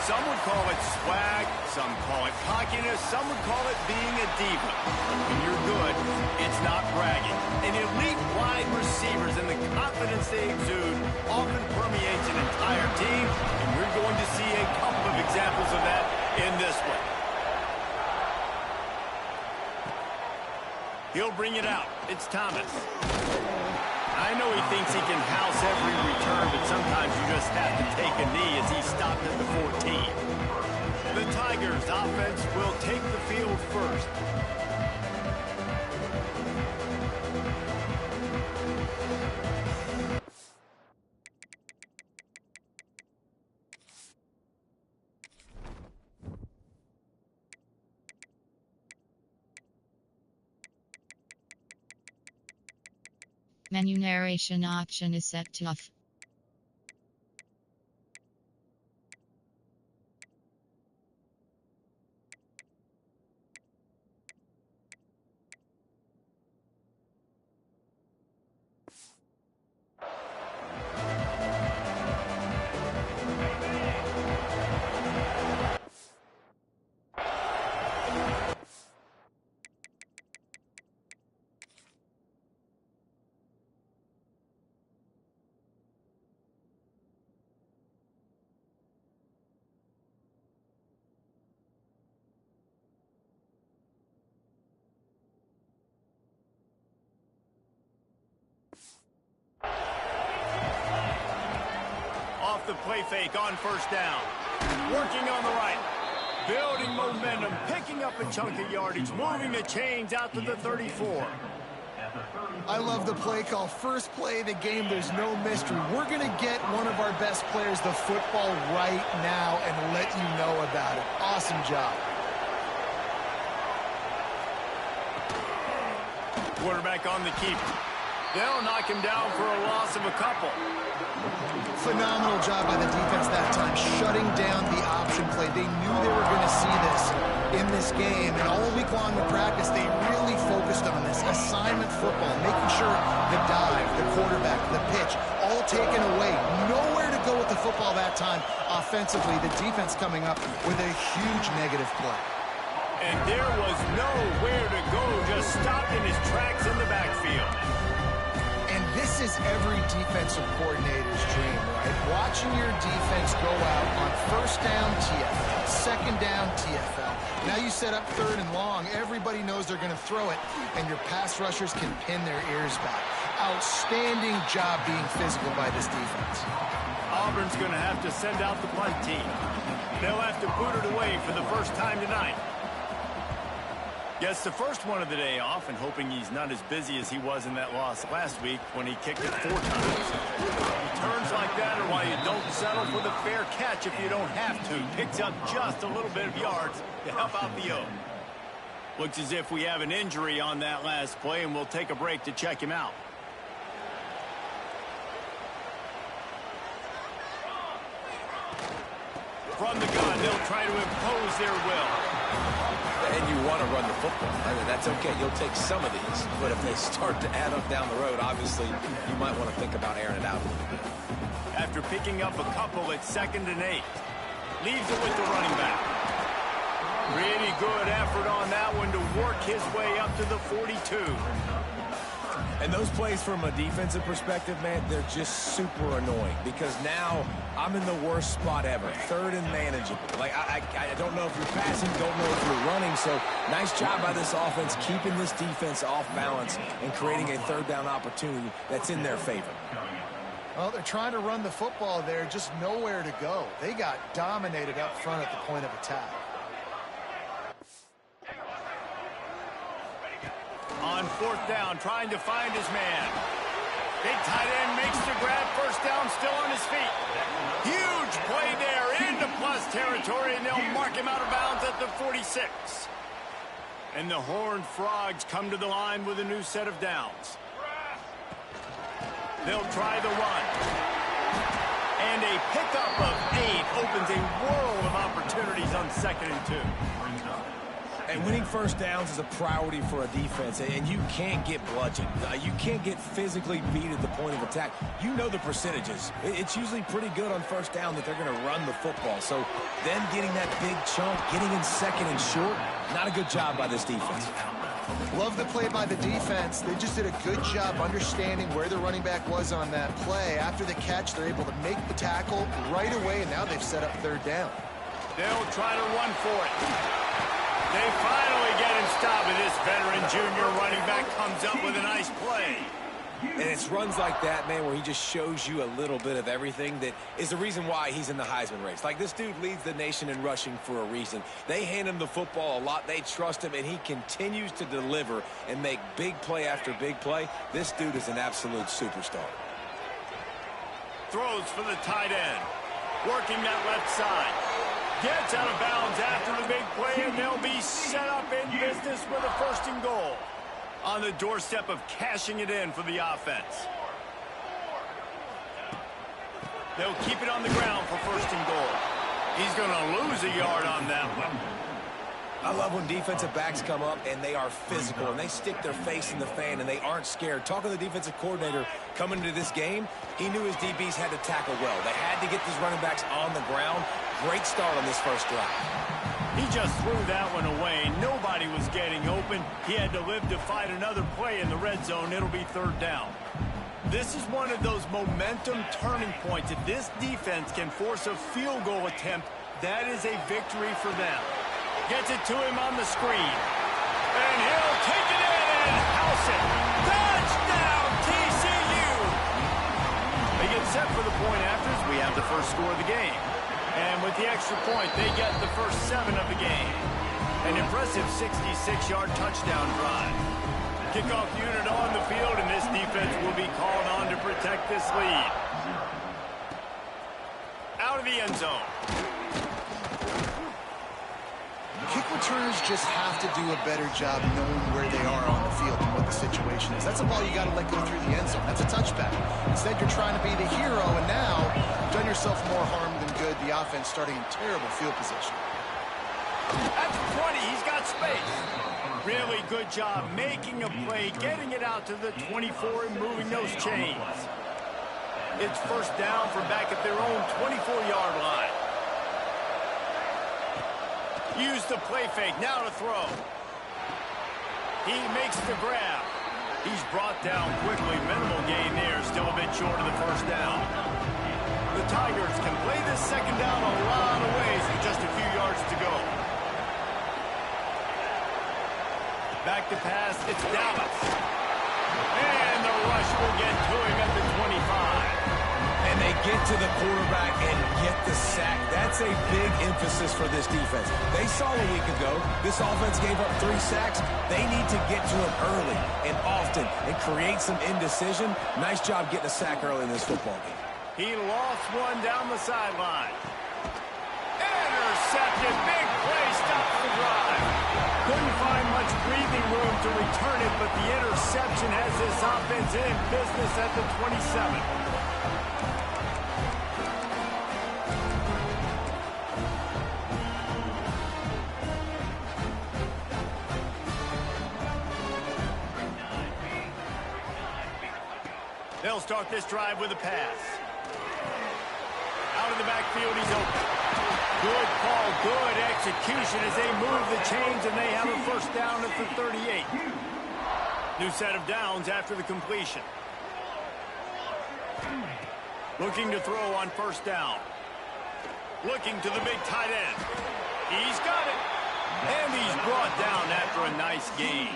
Some would call it swag, some call it cockiness, some would call it being a diva. When you're good, it's not bragging. And elite wide receivers and the confidence they exude often permeates an entire team, and we're going to see a couple of examples of that in this one. He'll bring it out. It's Thomas. I know he thinks he can house every return, but sometimes you just have to take a knee as he stopped at the 14. The Tigers' offense will take the field first. Menu narration option is set to off. The play fake on first down. Working on the right. Building momentum, picking up a chunk of yardage, moving the chains out to the 34. I love the play call. First play of the game, there's no mystery. We're going to get one of our best players the football right now and let you know about it. Awesome job. Quarterback on the keeper. They'll knock him down for a loss of a couple. Phenomenal job by the defense that time, shutting down the option play. They knew they were going to see this in this game, and all week long in practice, they really focused on this assignment football, making sure the dive, the quarterback, the pitch, all taken away. Nowhere to go with the football that time offensively. The defense coming up with a huge negative play. And there was nowhere to go, just stopped in his tracks in the backfield. And this is every defensive coordinator's dream, right? Watching your defense go out on first down, TFL, second down, TFL. Now you set up third and long. Everybody knows they're going to throw it, and your pass rushers can pin their ears back. Outstanding job being physical by this defense. Auburn's going to have to send out the punt team. They'll have to boot it away for the first time tonight. Gets the first one of the day off, and hoping he's not as busy as he was in that loss last week when he kicked it 4 times. Returns like that are why you don't settle for the fair catch if you don't have to. Picks up just a little bit of yards to help out the O. Looks as if we have an injury on that last play, and we'll take a break to check him out. From the gun, they'll try to impose their will. And you want to run the football. I mean, that's okay. You'll take some of these. But if they start to add up down the road, obviously, you might want to think about airing it out a little bit. After picking up a couple at 2nd and 8. Leaves it with the running back. Pretty good effort on that one to work his way up to the 42. And those plays from a defensive perspective, man, they're just super annoying because now I'm in the worst spot ever. Third and manageable. Like, I don't know if you're passing, don't know if you're running. So nice job by this offense keeping this defense off balance and creating a third down opportunity that's in their favor. Well, they're trying to run the football there, just nowhere to go. They got dominated up front at the point of attack. On 4th down, trying to find his man. Big tight end makes the grab, first down, still on his feet. Huge play there into plus territory, and they'll mark him out of bounds at the 46. And the Horned Frogs come to the line with a new set of downs. They'll try the run. And a pickup of 8 opens a world of opportunities on 2nd and 2. And winning first downs is a priority for a defense, and you can't get bludgeoned. You can't get physically beat at the point of attack. You know the percentages. It's usually pretty good on first down that they're going to run the football. So them getting that big chunk, getting in second and short, not a good job by this defense. Love the play by the defense. They just did a good job understanding where the running back was on that play. After the catch, they're able to make the tackle right away, and now they've set up third down. They'll try to run for it. They finally get him stopped, and this veteran junior running back comes up with a nice play. And it's runs like that, man, where he just shows you a little bit of everything that is the reason why he's in the Heisman race. Like, this dude leads the nation in rushing for a reason. They hand him the football a lot. They trust him, and he continues to deliver and make big play after big play. This dude is an absolute superstar. Throws for the tight end. Working that left side. Gets out of bounds after the big play, and they'll be set up in business with a first and goal. On the doorstep of cashing it in for the offense. They'll keep it on the ground for first and goal. He's going to lose a yard on that one. I love when defensive backs come up and they are physical and they stick their face in the fan and they aren't scared. Talking to the defensive coordinator coming into this game, he knew his DBs had to tackle well. They had to get these running backs on the ground. Great start on this first drive. He just threw that one away. Nobody was getting open. He had to live to fight another play in the red zone. It'll be third down. This is one of those momentum turning points. If this defense can force a field goal attempt, that is a victory for them. Gets it to him on the screen. And he'll take it in and house it. Touchdown, TCU! They get set for the point afters. We have the first score of the game. And with the extra point, they get the first 7 of the game. An impressive 66-yard touchdown drive. Kickoff unit on the field, and this defense will be called on to protect this lead. Out of the end zone. Kick returners just have to do a better job knowing where they are on the field and what the situation is. That's a ball you got to let go through the end zone. That's a touchback. Instead, you're trying to be the hero, and now you've done yourself more harm than good. The offense starting in terrible field position. At the 20, he's got space. Really good job making a play, getting it out to the 24 and moving those chains. It's first down from back at their own 24-yard line. Use the play fake, now to throw. He makes the grab. He's brought down quickly. Minimal gain there, still a bit short of the first down. The Tigers can play this second down a lot of ways with just a few yards to go. Back to pass, it's Dallas. And the rush will get to him at the 25. And they get to the quarterback and get the sack. That's a big emphasis for this defense. They saw a week ago, this offense gave up 3 sacks. They need to get to it early and often and create some indecision. Nice job getting a sack early in this football game. He lost one down the sideline. Intercepted. Big play. Stops the drive. Couldn't find much breathing room to return it, but the interception has this offense in business at the 27. They'll start this drive with a pass. Out of the backfield, he's open. Good call, good execution as they move the chains, and they have a first down at the 38. New set of downs after the completion. Looking to throw on first down. Looking to the big tight end. He's got it. And he's brought down after a nice gain.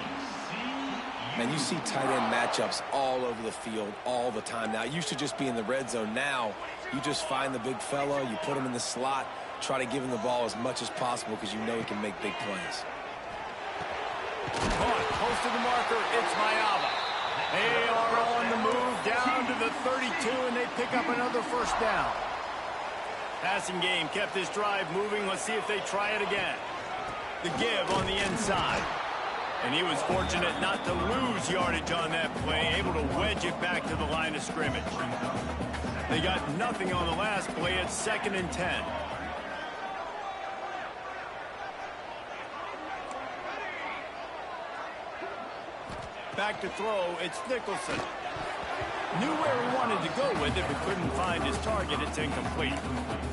Man, you see tight end matchups all over the field all the time. Now, it used to just be in the red zone. Now, you just find the big fella, you put him in the slot, try to give him the ball as much as possible because you know he can make big plays. Caught close to the marker, it's Mayava. They are on the move down to the 32, and they pick up another first down. Passing game kept this drive moving. Let's see if they try it again. The give on the inside. And he was fortunate not to lose yardage on that play, able to wedge it back to the line of scrimmage. They got nothing on the last play. It's 2nd and 10. Back to throw, it's Nicholson. Knew where he wanted to go with it, but couldn't find his target. It's incomplete.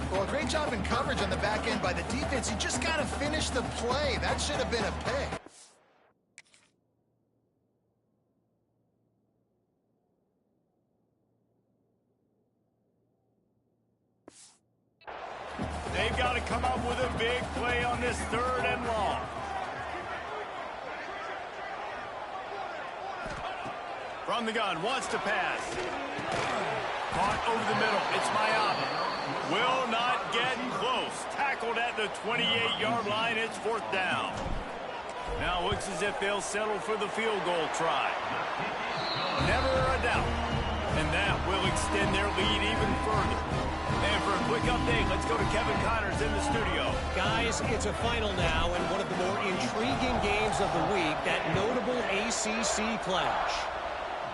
Well, great job in coverage on the back end by the defense. You just got to finish the play. That should have been a pick. They've got to come up with a big play on this 3rd and long. From the gun, wants to pass. Caught over the middle. It's Miami. Will not get close. Tackled at the 28-yard line. It's 4th down. Now looks as if they'll settle for the field goal try. Never a doubt. And that will extend their lead even further. And for a quick update, let's go to Kevin Connors in the studio. Guys, it's a final now and one of the more intriguing games of the week, that notable ACC clash.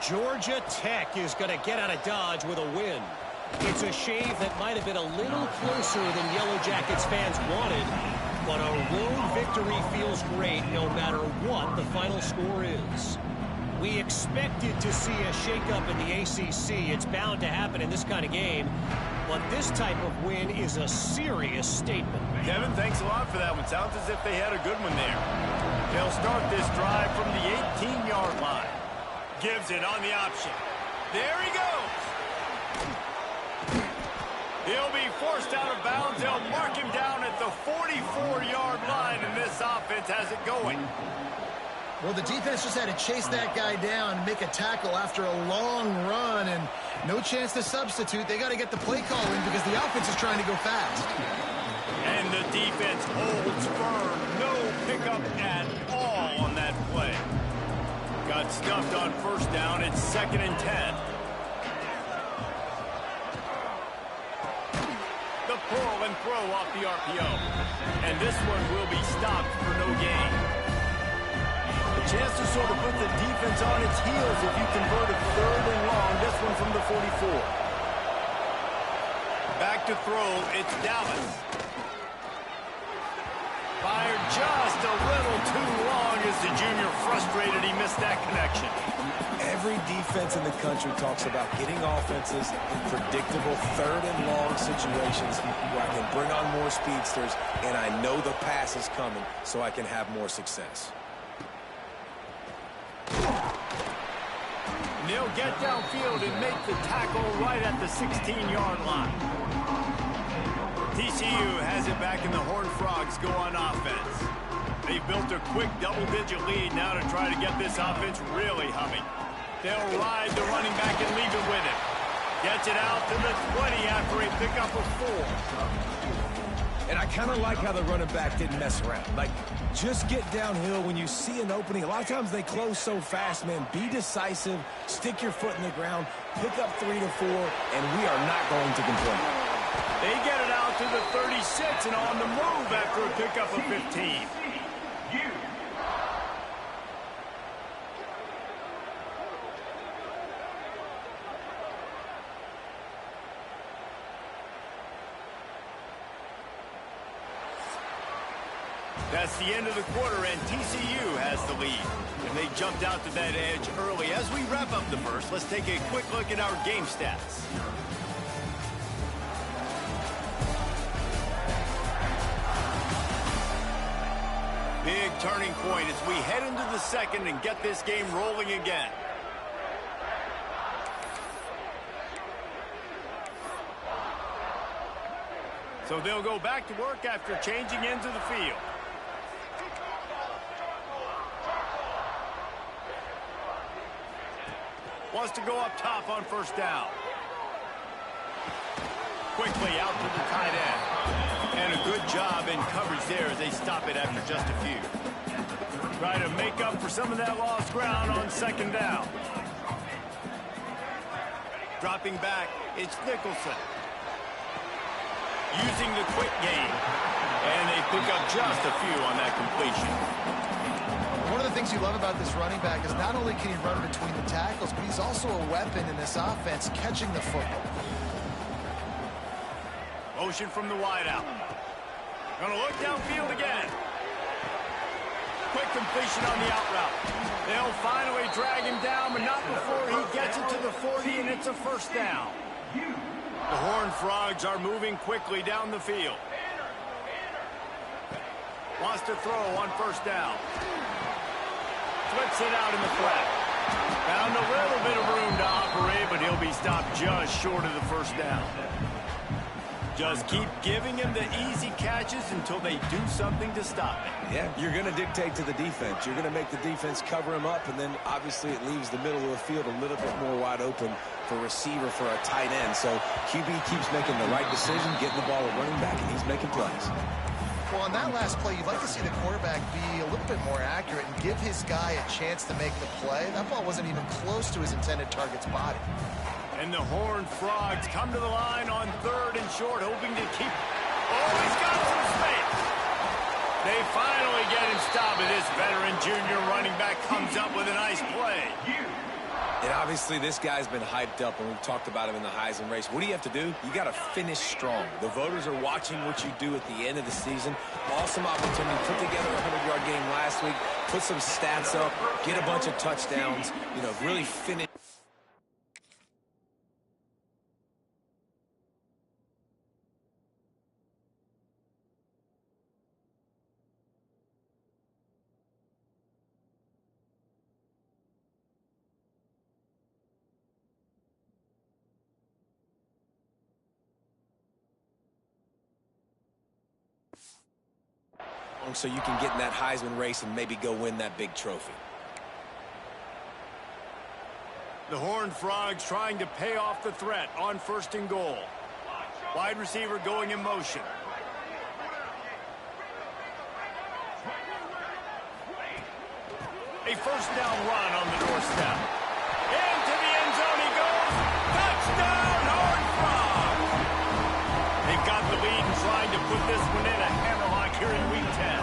Georgia Tech is going to get out of Dodge with a win. It's a shave that might have been a little closer than Yellow Jackets fans wanted, but a road victory feels great no matter what the final score is. We expected to see a shakeup in the ACC. It's bound to happen in this kind of game, but this type of win is a serious statement. Kevin, thanks a lot for that one. Sounds as if they had a good one there. They'll start this drive from the 18-yard line. Gives it on the option. There he goes. He'll be forced out of bounds. They'll mark him down at the 44-yard line, and this offense has it going. Well, the defense just had to chase that guy down and make a tackle after a long run, and no chance to substitute. They got to get the play call in because the offense is trying to go fast. And the defense holds firm. No pickup at all on that play. Got stuffed on 1st down. It's 2nd and 10. The pull and throw off the RPO. And this one will be stopped for no gain. A chance to sort of put the defense on its heels if you convert a 3rd and long. This one from the 44. Back to throw. It's Dallas. Fired just a little too long as the junior frustrated. He missed that connection. Every defense in the country talks about getting offenses in predictable 3rd and long situations where I can bring on more speedsters and I know the pass is coming so I can have more success. They'll get downfield and make the tackle right at the 16-yard line. TCU has it back and the Horned Frogs go on offense. They've built a quick double-digit lead now to try to get this offense really humming. They'll ride the running back and leave it with him. Gets it out to the 20 after a pickup of 4. And I kind of like how the running back didn't mess around. Like, just get downhill when you see an opening. A lot of times they close so fast, man. Be decisive, stick your foot in the ground, pick up 3 to 4, and we are not going to complain. They get it out to the 36 and on the move after a pickup of 15. That's the end of the quarter, and TCU has the lead. And they jumped out to that edge early. As we wrap up the first, let's take a quick look at our game stats. Big turning point as we head into the second and get this game rolling again. So they'll go back to work after changing into the field. Wants to go up top on 1st down. Quickly out to the tight end. And a good job in coverage there as they stop it after just a few. Try to make up for some of that lost ground on 2nd down. Dropping back, it's Nicholson. Using the quick game. And they pick up just a few on that completion. One of the things you love about this running back is not only can he run between the tackles, but he's also a weapon in this offense, catching the football. Motion from the wideout. Gonna look downfield again. Quick completion on the out route. They'll finally drag him down, but not before he gets it to the 40, and it's a first down. The Horned Frogs are moving quickly down the field. Wants to throw on first down. Flips it out in the flat. Found a little bit of room to operate, but he'll be stopped just short of the first down. Just keep giving him the easy catches until they do something to stop it. Yeah, you're going to dictate to the defense. You're going to make the defense cover him up, and then obviously it leaves the middle of the field a little bit more wide open for receiver for a tight end. So QB keeps making the right decision, getting the ball to running back, and he's making plays. Well, on that last play, you'd like to see the quarterback be a little bit more accurate and give his guy a chance to make the play. That ball wasn't even close to his intended target's body. And the Horned Frogs come to the line on 3rd and short, hoping to keep... Oh, he's got some space. They finally get him stopped, and this veteran junior running back comes up with a nice play. And obviously this guy's been hyped up, and we've talked about him in the Heisman race. What do you have to do? You got to finish strong. The voters are watching what you do at the end of the season. Awesome opportunity. Put together a 100-yard game last week. Put some stats up. Get a bunch of touchdowns. You know, really finish. So you can get in that Heisman race and maybe go win that big trophy. The Horned Frogs trying to pay off the threat on 1st and goal. Wide receiver going in motion. A first down run on the doorstep. Into the end zone he goes. Touchdown, Horned Frogs! They've got the lead and trying to put this one in a hammerlock here in Week 10.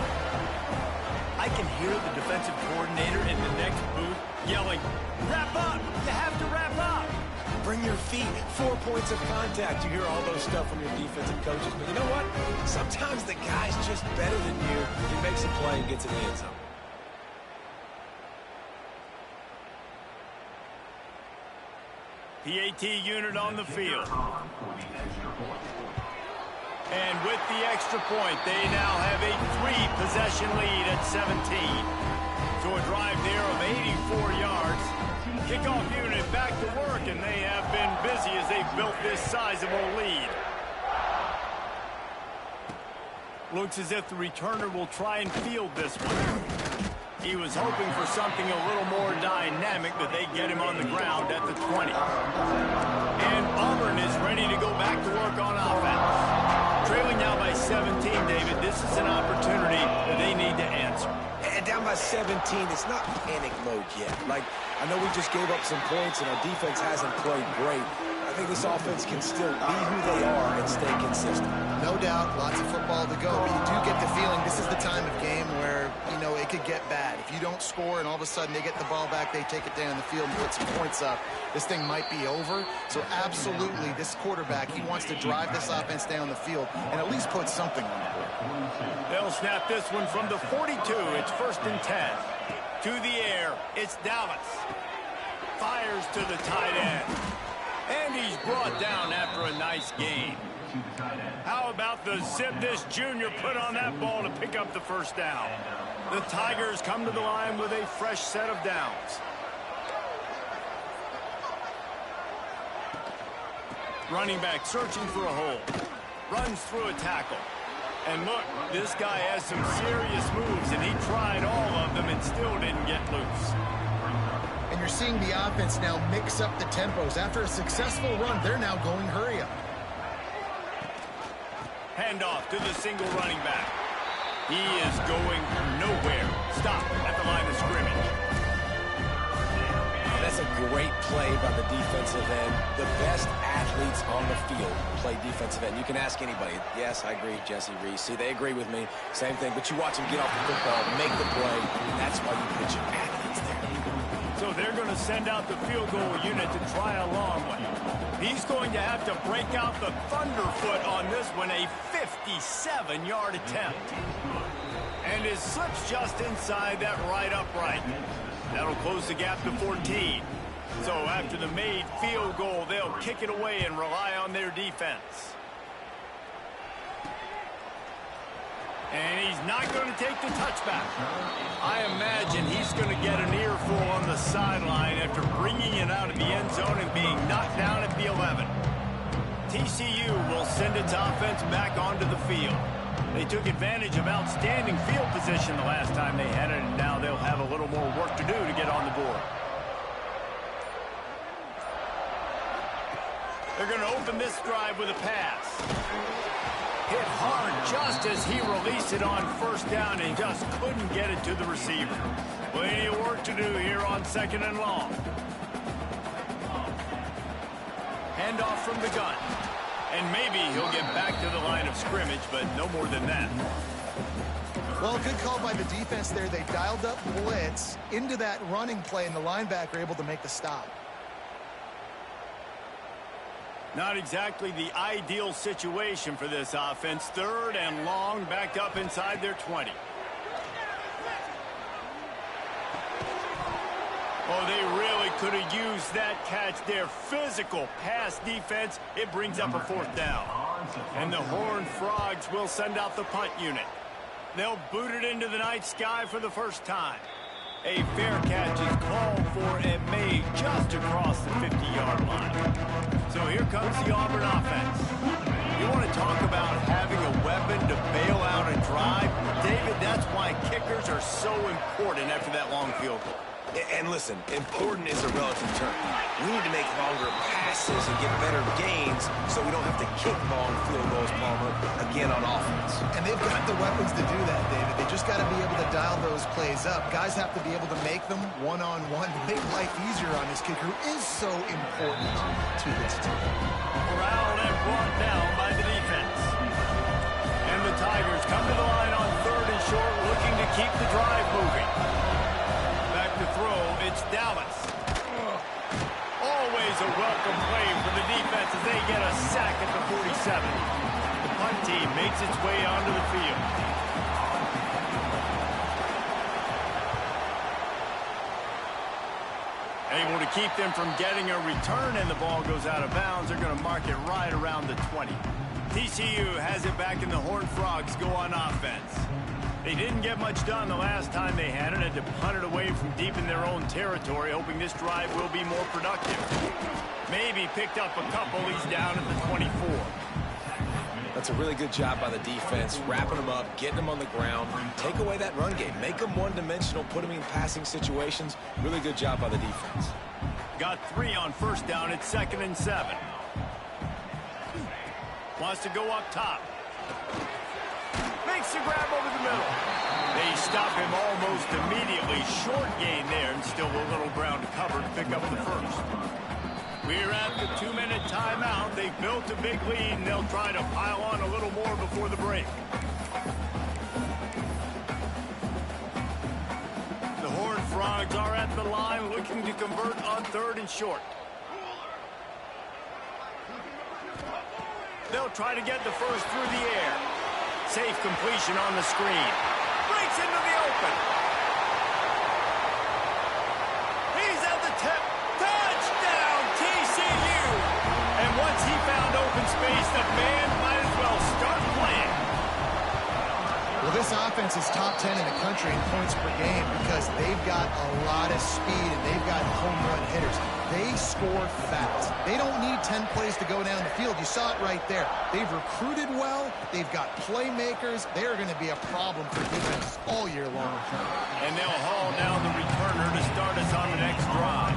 I can hear the defensive coordinator in the next booth yelling, "Wrap up! You have to wrap up!" Bring your feet, 4 points of contact. You hear all those stuff from your defensive coaches. But you know what? Sometimes the guy's just better than you. He makes a play and gets in the end zone. PAT unit on the field. And with the extra point, they now have a 3-possession lead at 17. So a drive there of 84 yards. Kickoff unit back to work, and they have been busy as they've built this sizable lead. Looks as if the returner will try and field this one. He was hoping for something a little more dynamic, but they get him on the ground at the 20. And Auburn is ready to go back to work on offense. Trailing now by 17, David, this is an opportunity that they need to answer. And down by 17, it's not panic mode yet. Like, I know we just gave up some points and our defense hasn't played great. I think this offense can still be who they are and stay consistent. No doubt, lots of football to go, but you do get the feeling this is the time of game where, you know, it could get bad. If you don't score and all of a sudden they get the ball back, they take it down the field and put some points up, this thing might be over. So absolutely, this quarterback, he wants to drive this offense down the field and at least put something on the board. They'll snap this one from the 42. It's 1st and 10. To the air, it's Dallas. Fires to the tight end. And he's brought down after a nice gain. How about the zip this junior put on that ball to pick up the first down? The Tigers come to the line with a fresh set of downs. Running back searching for a hole. Runs through a tackle. And look, this guy has some serious moves, and he tried all of them and still didn't get loose. And you're seeing the offense now mix up the tempos. After a successful run, they're now going hurry up. Handoff to the single running back. He is going nowhere. Stop at the line of scrimmage. That's a great play by the defensive end. The best athletes on the field play defensive end. You can ask anybody. Yes, I agree, Jesse Reese. See, they agree with me. Same thing. But you watch him get off the football, make the play. That's why you put your athletes there. So they're going to send out the field goal unit to try a long one. He's going to have to break out the thunderfoot on this one, a 57-yard attempt. And his slip's just inside that right upright. That'll close the gap to 14. So after the made field goal, they'll kick it away and rely on their defense. And he's not going to take the touchback. I imagine he's going to get an earful on the sideline after bringing it out of the end zone and being knocked down at the 11. TCU will send its offense back onto the field. They took advantage of outstanding field position the last time they had it, and now they'll have a little more work to do to get on the board. They're going to open this drive with a pass. Hit hard just as he released it on first down and just couldn't get it to the receiver. Plenty of work to do here on 2nd and long. Handoff from the gun. And maybe he'll get back to the line of scrimmage, but no more than that. Well, good call by the defense there. They dialed up blitz into that running play, and the linebacker able to make the stop. Not exactly the ideal situation for this offense. 3rd and long, backed up inside their 20. Oh, they really could have used that catch. Their physical pass defense, it brings up a 4th down. And the Horned Frogs will send out the punt unit. They'll boot it into the night sky for the first time. A fair catch is called for and made just across the 50-yard line. So here comes the Auburn offense. You want to talk about having a weapon to bail out a drive? David, that's why kickers are so important after that long field goal. And listen, important is a relative term. We need to make longer passes and get better gains so we don't have to kick long field goals, Palmer, again on offense. And they've got the weapons to do that, David. They just got to be able to dial those plays up. Guys have to be able to make them one-on-one to make life easier on this kicker, who is so important to this team. Corralled and brought down by the defense. And the Tigers come to the line on 3rd and short, looking to keep the drive moving. To throw, it's Dallas. Always a welcome play for the defense as they get a sack at the 47. The punt team makes its way onto the field. Able to keep them from getting a return, and the ball goes out of bounds. They're going to mark it right around the 20. TCU has it back, and the Horned Frogs go on offense. They didn't get much done the last time they had it, had to punt it away from deep in their own territory, hoping this drive will be more productive. Maybe picked up a couple. He's down at the 24. That's a really good job by the defense, wrapping them up, getting them on the ground. Take away that run game. Make them one-dimensional, put them in passing situations. Really good job by the defense. Got 3 on first down. It's 2nd and 7. Wants to go up top. Makes the grab over the middle. They stop him almost immediately. Short gain there, and still a little ground to cover to pick up the first. We're at the 2-minute timeout. They've built a big lead, and they'll try to pile on a little more before the break. The Horned Frogs are at the line looking to convert on 3rd and short. They'll try to get the first through the air. Safe completion on the screen. Breaks into the open. He's at the tip. Touchdown, TCU. And once he found open space, the band might as well start playing. Well, this offense is top 10 in the country in points per game because they've got a lot of speed and they've got home run hitters. They score fast. They don't need 10 plays to go down the field. You saw it right there. They've recruited well. They've got playmakers. They're going to be a problem for defenses all year long. And they'll haul down the returner to start us on the next drive.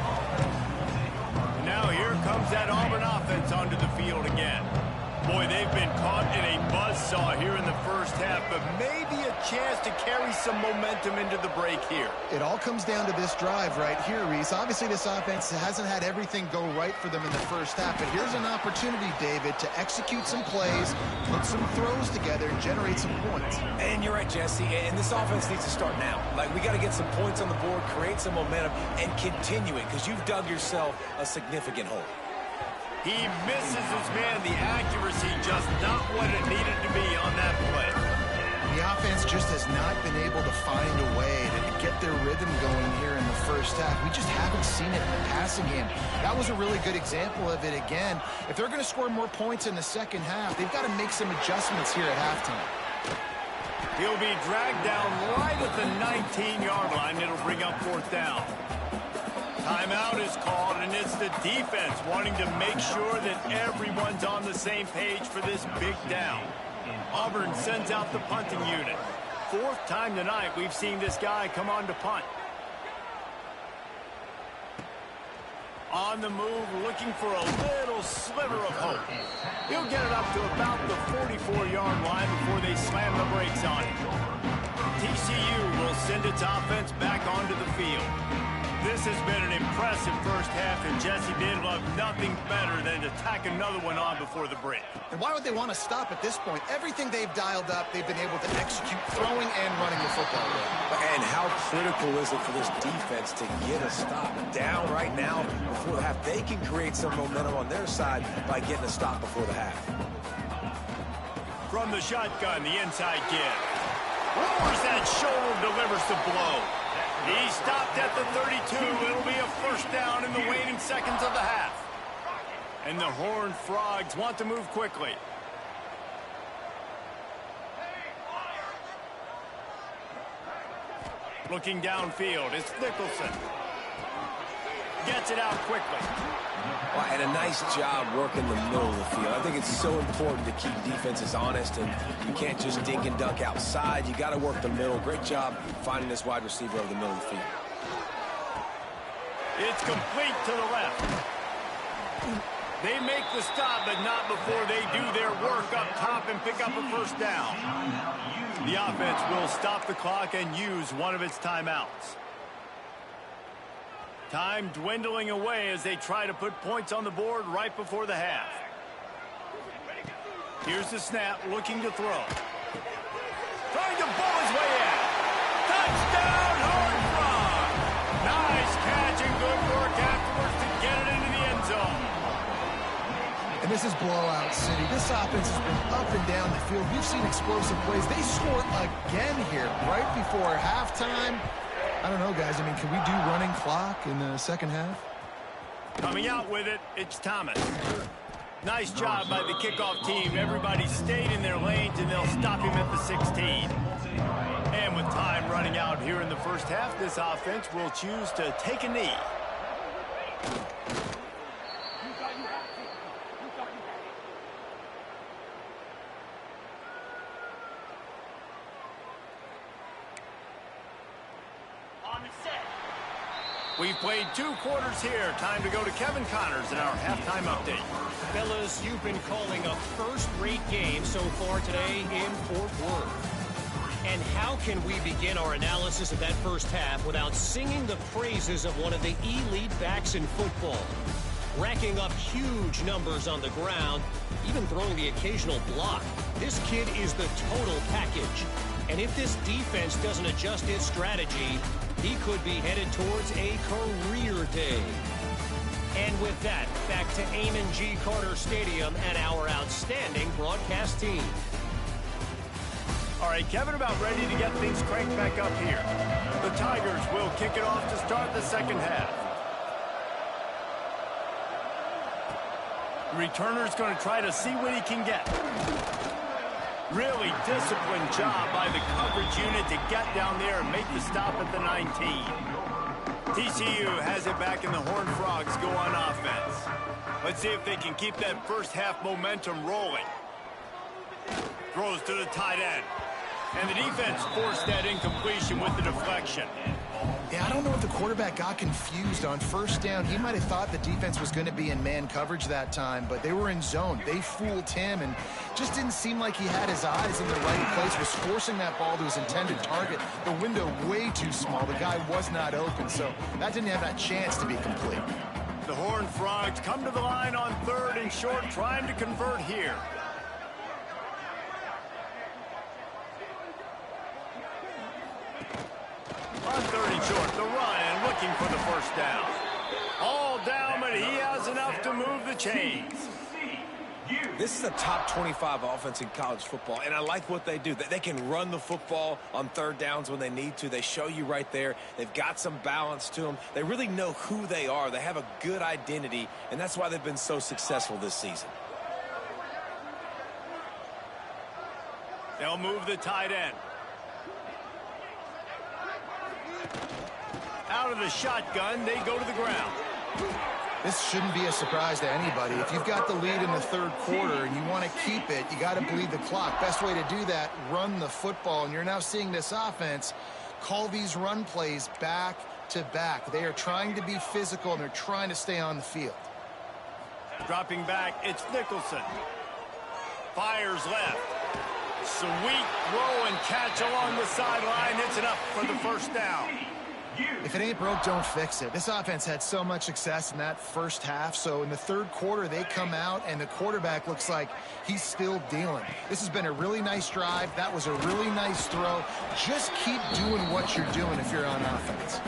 And now here comes that Auburn offense onto the field again. Boy, they've been caught in a buzzsaw here in the first half, but maybe a chance to carry some momentum into the break here. It all comes down to this drive right here, Reese. Obviously, this offense hasn't had everything go right for them in the first half, but here's an opportunity, David, to execute some plays, put some throws together, and generate some points. And you're right, Jesse, and this offense needs to start now. Like, we got to get some points on the board, create some momentum, and continue it, because you've dug yourself a significant hole. He misses his man. The accuracy just not what it needed to be on that play. The offense just has not been able to find a way to get their rhythm going here in the first half. We just haven't seen it in the passing game. That was a really good example of it again. If they're going to score more points in the second half, they've got to make some adjustments here at halftime. He'll be dragged down right at the 19-yard line. It'll bring up fourth down. Timeout is called, and it's the defense wanting to make sure that everyone's on the same page for this big down. Auburn sends out the punting unit. Fourth time tonight we've seen this guy come on to punt. On the move, looking for a little sliver of hope. He'll get it up to about the 44-yard line before they slam the brakes on it. TCU will send its offense back onto the field. This has been an impressive first half, and Jesse, they'd love nothing better than to tack another one on before the break. And why would they want to stop at this point? Everything they've dialed up, they've been able to execute throwing and running the football. And how critical is it for this defense to get a stop down right now before the half? They can create some momentum on their side by getting a stop before the half. From the shotgun, the inside give. Lowers that shoulder, delivers the blow. He stopped at the 32. It'll be a first down in the waning seconds of the half. And the Horned Frogs want to move quickly. Looking downfield, it's Nicholson. Gets it out quickly. Well, and a nice job working the middle of the field. I think it's so important to keep defenses honest, and you can't just dink and dunk outside. You got to work the middle. Great job finding this wide receiver over the middle of the field. It's complete to the left. They make the stop, but not before they do their work up top and pick up a first down. The offense will stop the clock and use one of its timeouts. Time dwindling away as they try to put points on the board right before the half. Here's the snap, looking to throw. Trying to bowl his way in. Touchdown, Horned Frog! Nice catch and good work afterwards to get it into the end zone. And this is blowout city. This offense has been up and down the field. We've seen explosive plays. They score again here right before halftime. I don't know, guys. I mean, can we do running clock in the second half? Coming out with it, it's Thomas. Nice job by the kickoff team. Everybody stayed in their lanes, and they'll stop him at the 16. And with time running out here in the first half, this offense will choose to take a knee. We've played 2 quarters here. Time to go to Kevin Connors in our halftime update. Fellas, you've been calling a first-rate game so far today in Fort Worth. And how can we begin our analysis of that first half without singing the praises of one of the elite backs in football? Racking up huge numbers on the ground, even throwing the occasional block. This kid is the total package. And if this defense doesn't adjust its strategy, he could be headed towards a career day. And with that, back to Amon G. Carter Stadium and our outstanding broadcast team. All right, Kevin, about ready to get things cranked back up here. The Tigers will kick it off to start the second half. The returner's going to try to see what he can get. Really disciplined job by the coverage unit to get down there and make the stop at the 19. TCU has it back, and the Horned Frogs go on offense. Let's see if they can keep that first half momentum rolling. Throws to the tight end. And the defense forced that incompletion with the deflection. Yeah, I don't know if the quarterback got confused on first down. He might have thought the defense was going to be in man coverage that time, but they were in zone. They fooled him and just didn't seem like he had his eyes in the right place, was forcing that ball to his intended target. The window way too small. The guy was not open, so that didn't have that chance to be complete. The Horned Frogs come to the line on 3rd and short, trying to convert here. On 3rd and short, the run and looking for the first down. All down, but he has enough to move the chains. This is a top 25 offense in college football, and I like what they do. They can run the football on third downs when they need to. They show you right there. They've got some balance to them. They really know who they are. They have a good identity, and that's why they've been so successful this season. They'll move the tight end. Out of the shotgun, they go to the ground. This shouldn't be a surprise to anybody. If you've got the lead in the third quarter and you want to keep it, you got to bleed the clock. Best way to do that, run the football. And you're now seeing this offense call these run plays back to back. They are trying to be physical, and they're trying to stay on the field. Dropping back, it's Nicholson. Fires left. Sweet throw and catch along the sideline. It's enough for the first down. If it ain't broke, don't fix it. This offense had so much success in that first half, so in the third quarter, they come out, and the quarterback looks like he's still dealing. This has been a really nice drive. That was a really nice throw. Just keep doing what you're doing if you're on offense.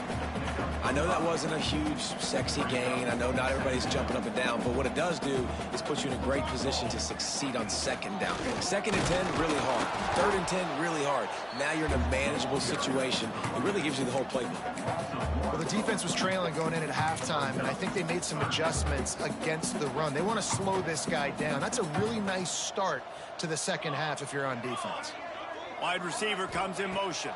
I know that wasn't a huge, sexy gain. I know not everybody's jumping up and down, but what it does do is put you in a great position to succeed on second down. Second and 10, really hard. Third and 10, really hard. Now you're in a manageable situation. It really gives you the whole playbook. Well, the defense was trailing going in at halftime, and I think they made some adjustments against the run. They want to slow this guy down. That's a really nice start to the second half if you're on defense. Wide receiver comes in motion.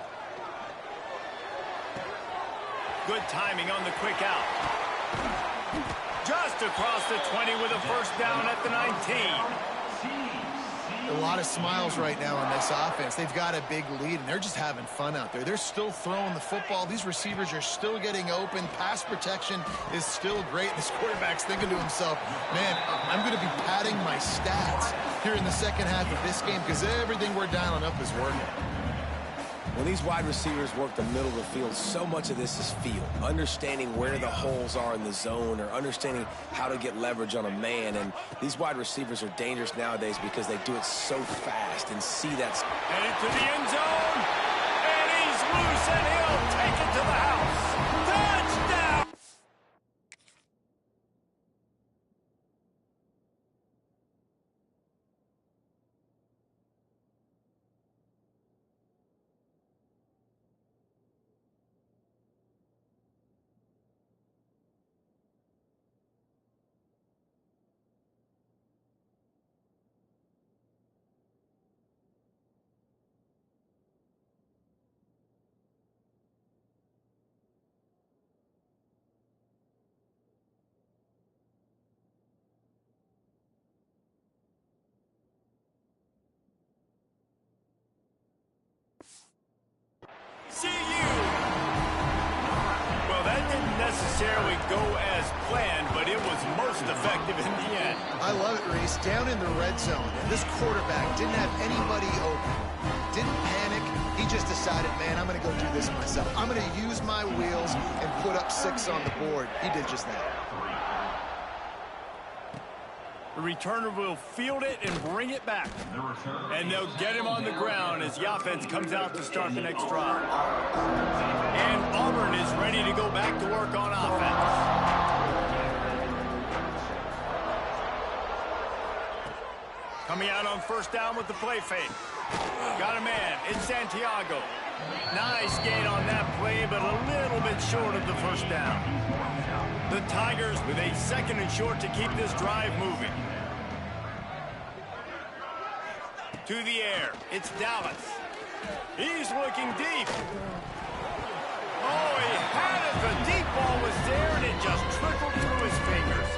Good timing on the quick out. Just across the 20 with a first down at the 19. A lot of smiles right now on this offense. They've got a big lead, and they're just having fun out there. They're still throwing the football. These receivers are still getting open. Pass protection is still great. This quarterback's thinking to himself, man, I'm going to be padding my stats here in the second half of this game because everything we're dialing up is working. When these wide receivers work the middle of the field, so much of this is feel. Understanding where the holes are in the zone or understanding how to get leverage on a man. And these wide receivers are dangerous nowadays because they do it so fast and see that. Headed to the end zone. And he's loose, and he'll take it to the house. Touchdown! See you. Well, that didn't necessarily go as planned, but it was most effective in the end. I love it, Reese. Down in the red zone, and this quarterback didn't have anybody open. Didn't panic. He just decided, man, I'm going to go do this myself. I'm going to use my wheels and put up 6 on the board. He did just that. The returner will field it and bring it back. And they'll get him on the ground as the offense comes out to start the next drive. And Auburn is ready to go back to work on offense. Coming out on first down with the play fake. Got a man in Santiago. Nice gain on that play, but a little bit short of the first down. The Tigers with a second and short to keep this drive moving. To the air, it's Dallas. He's looking deep. Oh, he had it. The deep ball was there, and it just trickled through his fingers.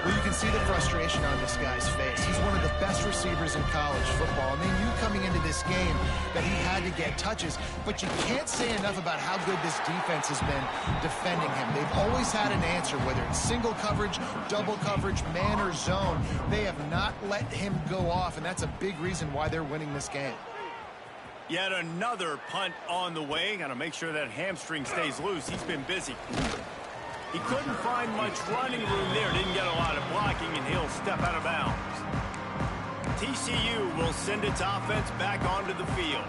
Well, you can see the frustration on this guy's face. He's one of the best receivers in college football, and they knew coming into this game that he had to get touches, but you can't say enough about how good this defense has been defending him. They've always had an answer, whether it's single coverage, double coverage, man or zone. They have not let him go off, and that's a big reason why they're winning this game. Yet another punt on the way. Got to make sure that hamstring stays loose. He's been busy. He couldn't find much running room there. Didn't get a lot of blocking, and he'll step out of bounds. TCU will send its offense back onto the field.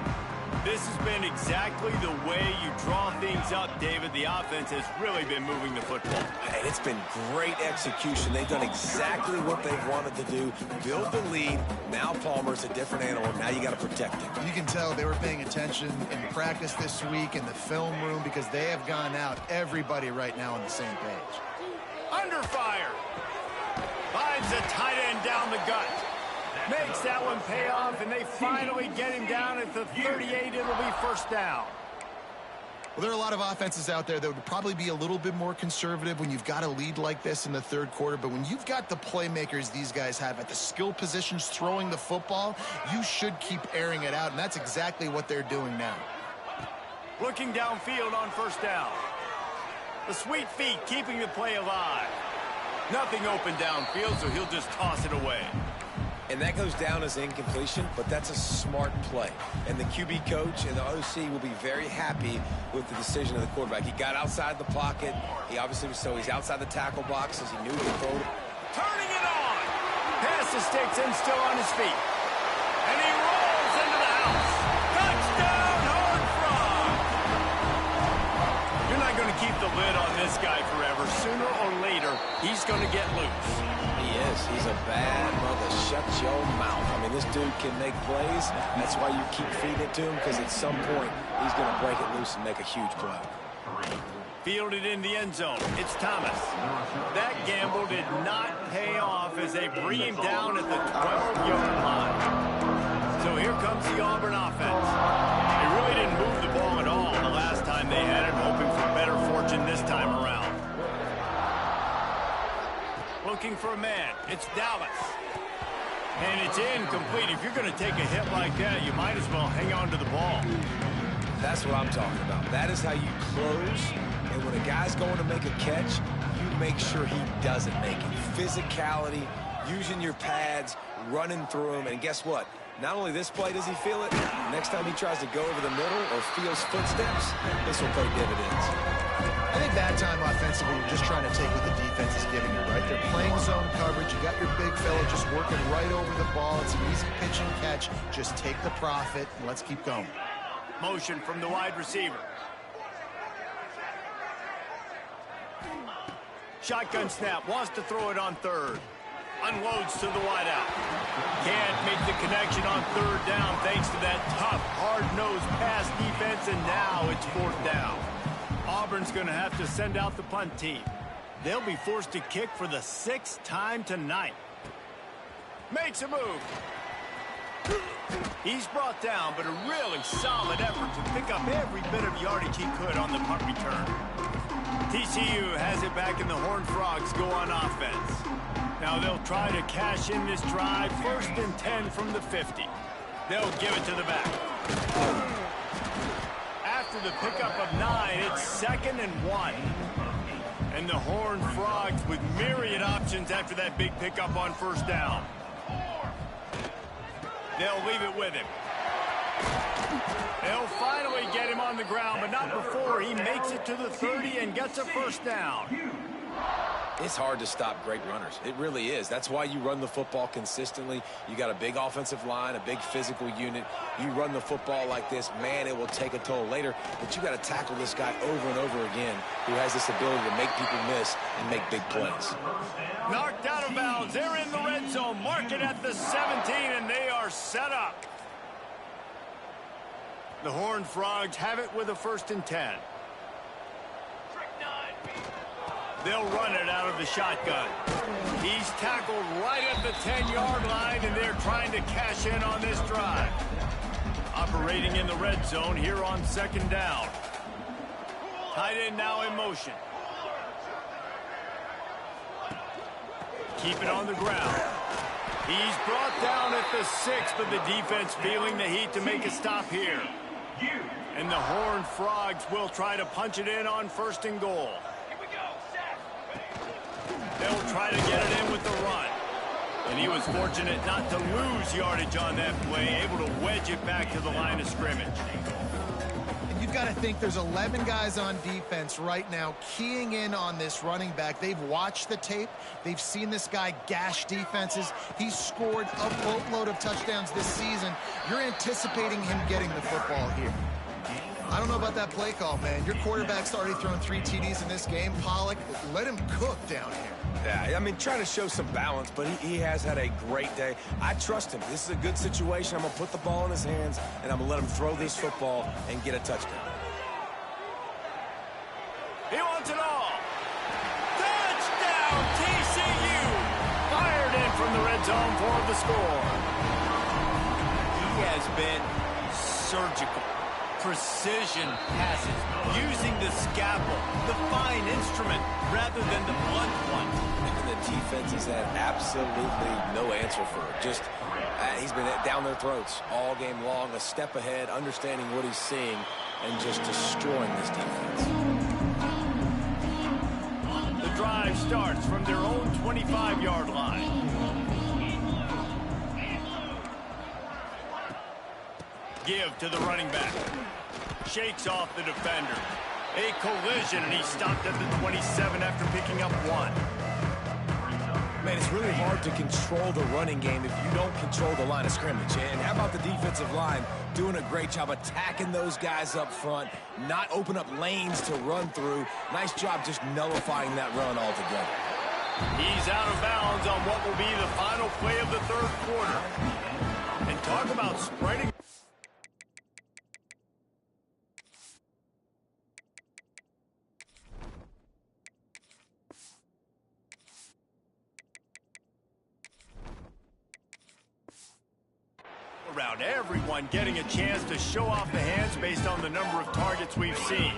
This This has been exactly the way you draw things up, David. The offense has really been moving the football. And it's been great execution. They've done exactly what they've wanted to do. Build the lead. Now Palmer's a different animal. Now you got to protect him. You can tell they were paying attention in practice this week in the film room because they have gone out, everybody right now on the same page. Under fire. Finds a tight end down the gut. Makes that one pay off, and they finally get him down at the 38. It'll be first down. Well, there are a lot of offenses out there that would probably be a little bit more conservative when you've got a lead like this in the third quarter. But when you've got the playmakers these guys have at the skill positions throwing the football, you should keep airing it out, and that's exactly what they're doing now. Looking downfield on first down. The sweet feet keeping the play alive. Nothing open downfield, so he'll just toss it away. And that goes down as incompletion, but that's a smart play. And the QB coach and the OC will be very happy with the decision of the quarterback. He got outside the pocket. He obviously was so he's outside the tackle box as he knew he could throw it. Turning it on. Passes sticks in, still on his feet. And he rolls into the house. Touchdown, Horned Frog. You're not going to keep the lid on this guy forever. Sooner or later, he's going to get loose. He is. He's a bad mother. Shut your mouth. I mean, this dude can make plays. That's why you keep feeding it to him, because at some point, he's going to break it loose and make a huge play. Fielded in the end zone. It's Thomas. That gamble did not pay off as they bring him down at the 12-yard line. So here comes the Auburn offense. They really didn't move the ball at all the last time they had it, hoping for better fortune this time around. Looking for a man. It's Dallas. And it's incomplete. If you're going to take a hit like that, you might as well hang on to the ball. That's what I'm talking about. That is how you close. And when a guy's going to make a catch, you make sure he doesn't make it. Physicality, using your pads, running through them. And guess what? Not only this play does he feel it, next time he tries to go over the middle or feels footsteps, this will pay dividends. I think that time offensively, you're just trying to take what the defense is giving you, right? They're playing zone coverage. You got your big fella just working right over the ball. It's an easy pitch and catch. Just take the profit, and let's keep going. Motion from the wide receiver. Shotgun snap. Wants to throw it on third. Unloads to the wideout. Can't make the connection on third down thanks to that tough, hard-nosed pass defense, and now it's fourth down. Auburn's going to have to send out the punt team. They'll be forced to kick for the 6th time tonight. Makes a move. He's brought down, but a really solid effort to pick up every bit of yardage he could on the punt return. TCU has it back, and the Horned Frogs go on offense. Now they'll try to cash in this drive. 1st and 10 from the 50. They'll give it to the back. After the pickup of 9, it's 2nd and 1. And the Horned Frogs with myriad options after that big pickup on first down. They'll leave it with him. They'll finally get him on the ground, but not before he makes it to the 30 and gets a first down. It's hard to stop great runners. It really is. That's why you run the football consistently. You got a big offensive line, a big physical unit. You run the football like this, man, it will take a toll later. But you got to tackle this guy over and over again who has this ability to make people miss and make big plays. Knocked out of bounds. They're in the red zone. Mark it at the 17, and they are set up. The Horned Frogs have it with a 1st and 10. They'll run it out of the shotgun. He's tackled right at the 10-yard line, and they're trying to cash in on this drive. Operating in the red zone here on 2nd down. Tight end now in motion. Keep it on the ground. He's brought down at the 6, but the defense feeling the heat to make a stop here. And the Horned Frogs will try to punch it in on 1st and goal. They'll try to get it in with the run. And he was fortunate not to lose yardage on that play, able to wedge it back to the line of scrimmage. And you've got to think there's 11 guys on defense right now keying in on this running back. They've watched the tape. They've seen this guy gash defenses. He's scored a boatload of touchdowns this season. You're anticipating him getting the football here. don't know about that play call, man. Your quarterback's already thrown 3 TDs in this game. Pollock, let him cook down here. Yeah, I mean, trying to show some balance, but he has had a great day. I trust him. This is a good situation. I'm going to put the ball in his hands, and I'm going to let him throw this football and get a touchdown. He wants it all. Touchdown, TCU. Fired in from the red zone for the score. He has been surgical. Precision passes, using the scalpel, the fine instrument, rather than the blunt one. And the defense has had absolutely no answer for it. Just, he's been down their throats all game long, a step ahead, understanding what he's seeing, and just destroying this defense. The drive starts from their own 25-yard line. Give to the running back. Shakes off the defender. A collision, and he stopped at the 27 after picking up 1. Man, it's really hard to control the running game if you don't control the line of scrimmage. And how about the defensive line doing a great job attacking those guys up front, not open up lanes to run through. Nice job just nullifying that run altogether. He's out of bounds on what will be the final play of the third quarter. And talk about spreading. Around everyone getting a chance to show off the hands based on the number of targets we've seen.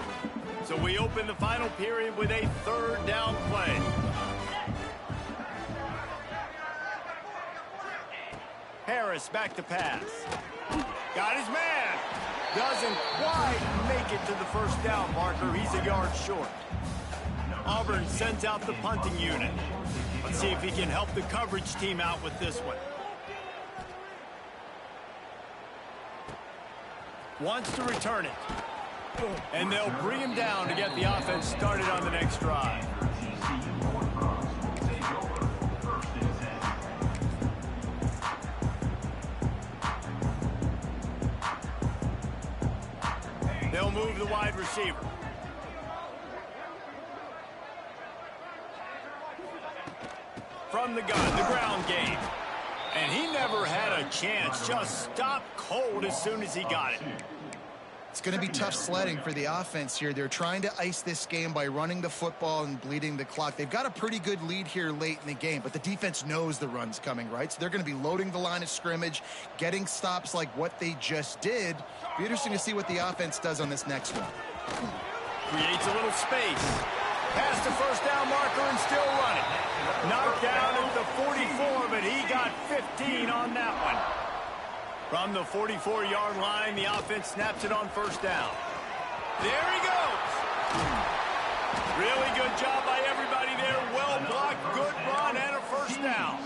So we open the final period with a third down play. Harris back to pass. Got his man. Doesn't quite make it to the first down marker. He's a yard short. Auburn sends out the punting unit. Let's see if he can help the coverage team out with this one. Wants to return it. And they'll bring him down to get the offense started on the next drive. They'll move the wide receiver. From the gun, the ground game. And he never had a chance. Just stopped cold as soon as he got it. It's going to be tough sledding for the offense here. They're trying to ice this game by running the football and bleeding the clock. They've got a pretty good lead here late in the game, but the defense knows the run's coming, right? So they're going to be loading the line of scrimmage, getting stops like what they just did. Be interesting to see what the offense does on this next one. Creates a little space. Past the first down marker and still running. Knocked down at the 44, but he got 15 on that one. From the 44-yard line, the offense snaps it on first down. There he goes. Really good job by everybody there. Well blocked, good run, and a first down.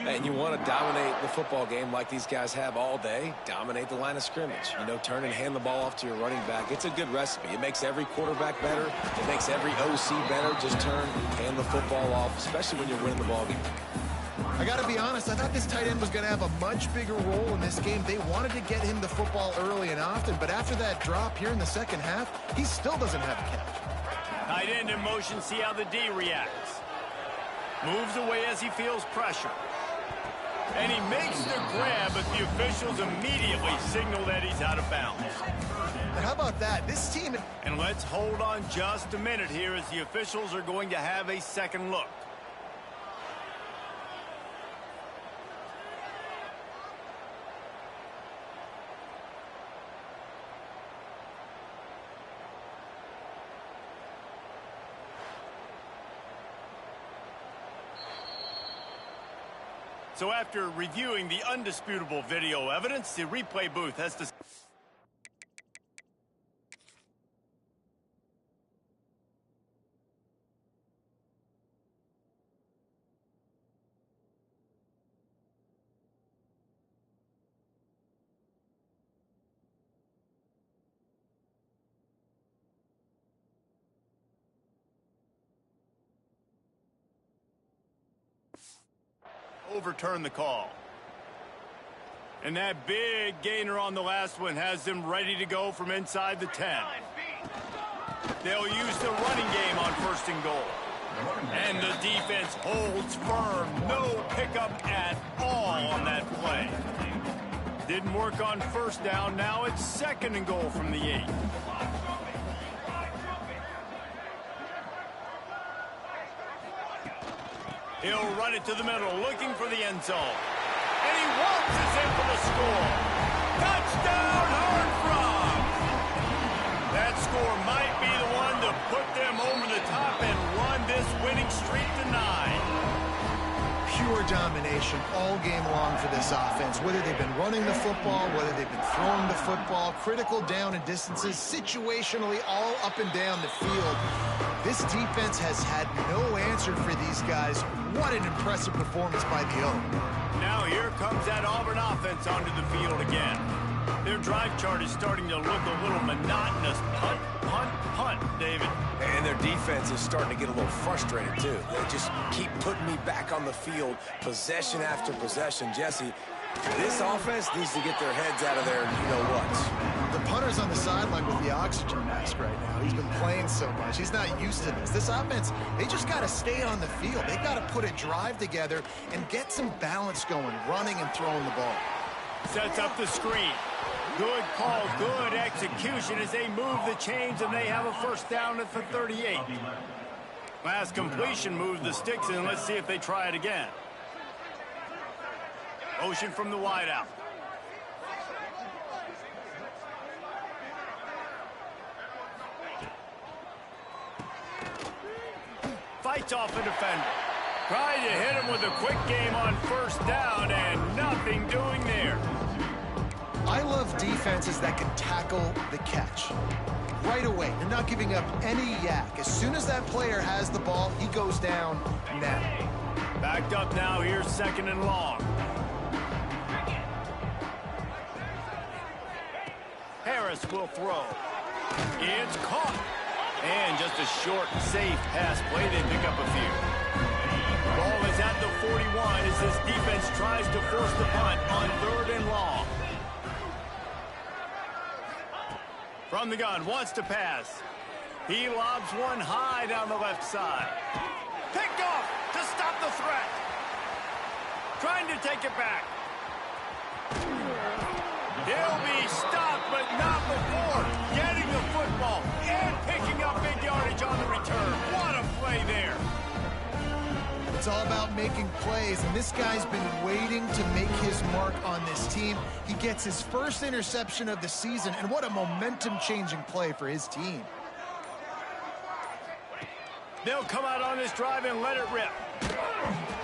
And you want to dominate the football game like these guys have all day. Dominate the line of scrimmage. You know, turn and hand the ball off to your running back. It's a good recipe. It makes every quarterback better. It makes every OC better. Just turn, hand the football off, especially when you're winning the ball game. I got to be honest, I thought this tight end was going to have a much bigger role in this game. They wanted to get him the football early and often, but after that drop here in the second half, he still doesn't have a catch. Tight end in motion, see how the D reacts. Moves away as he feels pressure. And he makes the grab, but the officials immediately signal that he's out of bounds. How about that? This team... And let's hold on just a minute here as the officials are going to have a second look. So after reviewing the undisputable video evidence, the replay booth has to... overturn the call. And that big gainer on the last one has them ready to go from inside the 10. They'll use the running game on 1st and goal. And the defense holds firm. No pickup at all on that play. Didn't work on 1st down. Now it's 2nd and goal from the 8. He'll run it to the middle, looking for the end zone. And he waltzes in for the score. Touchdown, Horned Frog! That score might be the one to put them over the top and run this winning streak to 9. Pure domination all game long for this offense. Whether they've been running the football, whether they've been throwing the football, critical down and distances, situationally all up and down the field. This defense has had no answer for these guys. What an impressive performance by the O. Now here comes that Auburn offense onto the field again. Their drive chart is starting to look a little monotonous. Punt, punt, punt, David. And their defense is starting to get a little frustrated, too. They just keep putting me back on the field, possession after possession. Jesse, this offense needs to get their heads out of their you-know-whats. The punter's on the sideline with the oxygen mask right now. He's been playing so much. He's not used to this. This offense, they just got to stay on the field. They got to put a drive together and get some balance going, running and throwing the ball. Sets up the screen. Good call, good execution as they move the chains, and they have a 1st down at the 38. Last completion moved the sticks in. Let's see if they try it again. Motion from the wideout. Fights off a defender. Tried to hit him with a quick game on 1st down, and nothing doing there. I love defenses that can tackle the catch right away. They're not giving up any yak. As soon as that player has the ball, he goes down now. Backed up now. Here's 2nd and long. Harris will throw. It's caught. And just a short, safe pass play. They pick up a few. Ball is at the 41 as this defense tries to force the punt on 3rd and long. From the gun, wants to pass. He lobs one high down the left side. Picked off to stop the threat. Trying to take it back. He'll be stopped, but not before getting the football and picking up big yardage on the return. What a play there. It's all about making plays, and this guy's been waiting to make his mark on this team. He gets his 1st interception of the season, and what a momentum-changing play for his team. They'll come out on this drive and let it rip.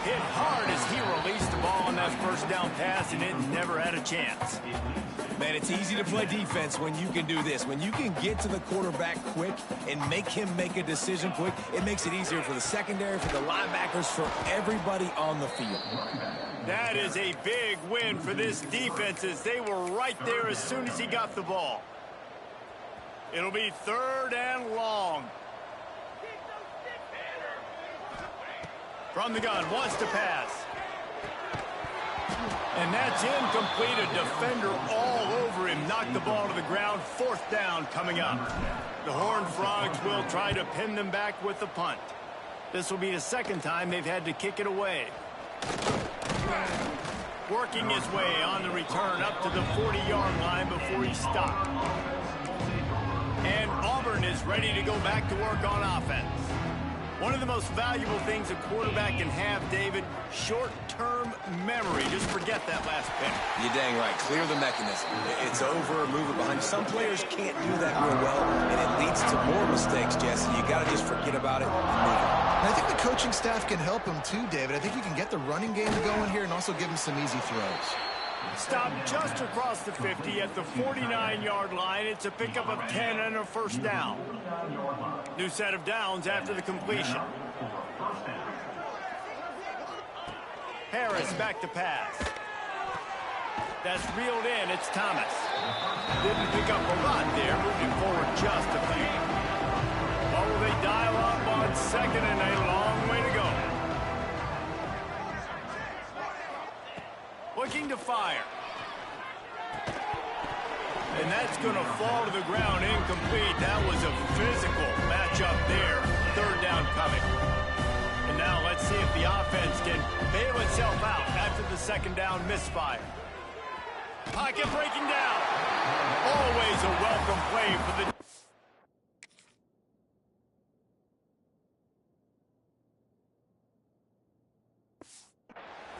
Hit hard as he released the ball on that 1st down pass, and it never had a chance. Man, it's easy to play defense when you can do this. When you can get to the quarterback quick and make him make a decision quick, it makes it easier for the secondary, for the linebackers, for everybody on the field. That is a big win for this defense as they were right there as soon as he got the ball. It'll be 3rd and long. From the gun, wants to pass. And that's incomplete. A defender all over him. Knocked the ball to the ground. 4th down coming up. The Horned Frogs will try to pin them back with the punt. This will be the 2nd time they've had to kick it away. Working his way on the return up to the 40-yard line before he stopped. And Auburn is ready to go back to work on offense. One of the most valuable things a quarterback can have, David, short-term memory. Just forget that last pick. You're dang right. Clear the mechanism. It's over, move it behind. Some players can't do that real well, and it leads to more mistakes, Jesse. You got to just forget about it and move it. And I think the coaching staff can help him too, David. I think you can get the running game going here and also give him some easy throws. Stopped just across the 50 at the 49-yard line. It's a pickup of 10 and a 1st down. New set of downs after the completion. Harris back to pass. That's reeled in. It's Thomas. Didn't pick up a lot there, moving forward just a few. What will they dial up on 2nd and a long way to go? Looking to fire. And that's going to fall to the ground incomplete. That was a physical matchup there. Third down coming. And now let's see if the offense can bail itself out after the second down misfire. Pocket breaking down. Always a welcome play for the...